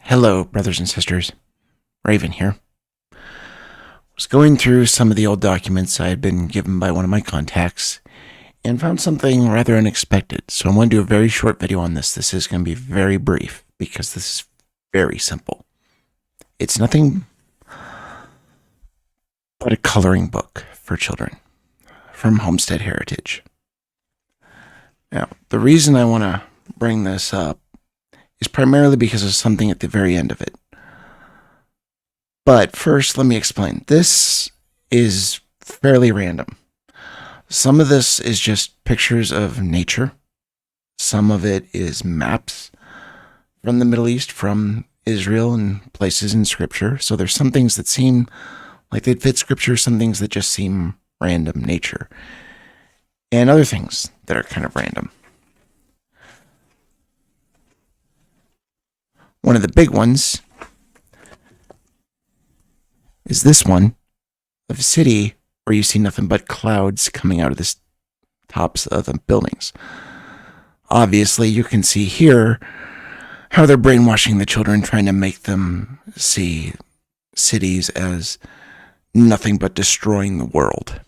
Hello, brothers and sisters. Raven here. Was going through some of the old documents I had been given by one of my contacts and found something rather unexpected. So I'm going to do a very short video on this. This is going to be very brief because this is very simple. It's nothing but a coloring book for children from Homestead Heritage. Now, the reason I want to bring this up is primarily because of something at the very end of it. But first, let me explain. This is fairly random. Some of this is just pictures of nature. Some of it is maps from the Middle East, from Israel, and places in Scripture. So there's some things that seem like they'd fit Scripture, some things that just seem random nature, and other things that are kind of random. One of the big ones is this one of a city where you see nothing but clouds coming out of the tops of the buildings. Obviously, you can see here how they're brainwashing the children, trying to make them see cities as nothing but destroying the world.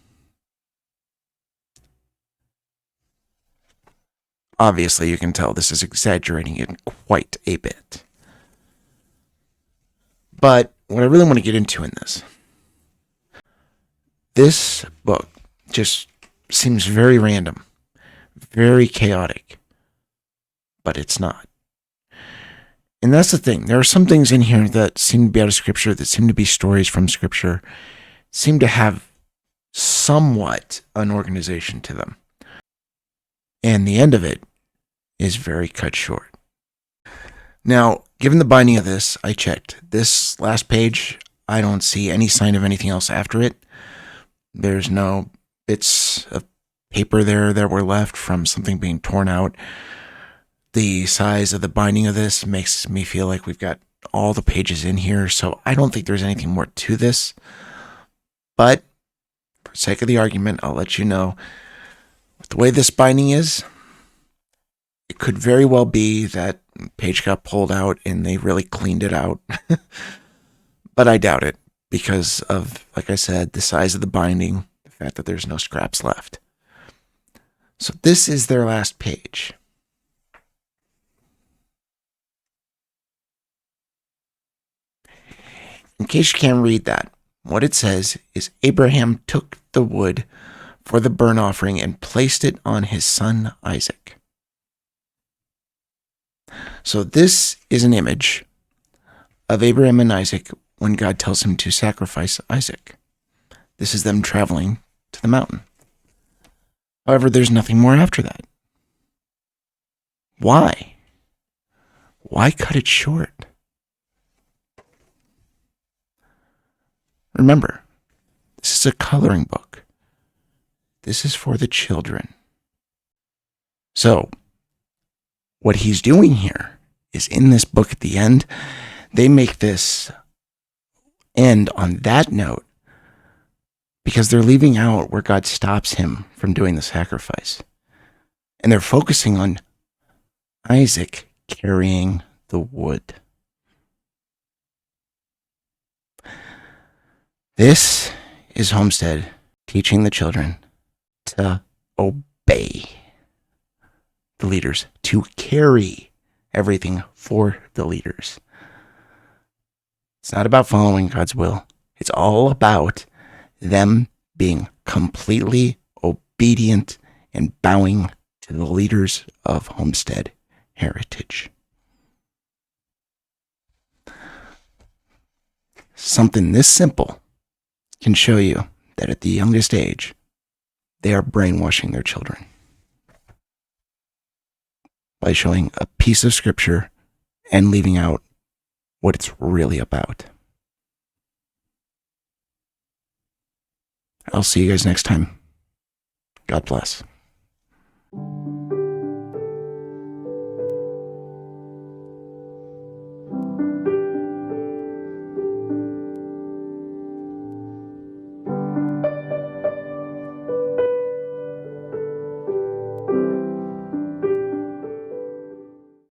Obviously, you can tell this is exaggerating it quite a bit. But what I really want to get into in this book just seems very random, very chaotic, but it's not. And that's the thing. There are some things in here that seem to be out of Scripture, that seem to be stories from Scripture, seem to have somewhat an organization to them. And the end of it is very cut short. Now, given the binding of this, I checked. This last page, I don't see any sign of anything else after it. There's no bits of paper there that were left from something being torn out. The size of the binding of this makes me feel like we've got all the pages in here, so I don't think there's anything more to this. But for the sake of the argument, I'll let you know, with the way this binding is, it could very well be that page got pulled out and they really cleaned it out. But I doubt it because of, like I said, the size of the binding, the fact that there's no scraps left. So this is their last page. In case you can't read that, what it says is Abraham took the wood for the burnt offering and placed it on his son Isaac. So this is an image of Abraham and Isaac when God tells him to sacrifice Isaac. This is them traveling to the mountain. However, there's nothing more after that. Why? Why cut it short? Remember, this is a coloring book. This is for the children. So, what he's doing here is in this book at the end, they make this end on that note because they're leaving out where God stops him from doing the sacrifice. And they're focusing on Isaac carrying the wood. This is Homestead teaching the children to obey the leaders, to carry everything for the leaders. It's not about following God's will. It's all about them being completely obedient and bowing to the leaders of Homestead Heritage. Something this simple can show you that at the youngest age, they are brainwashing their children by showing a piece of Scripture and leaving out what it's really about. I'll see you guys next time. God bless.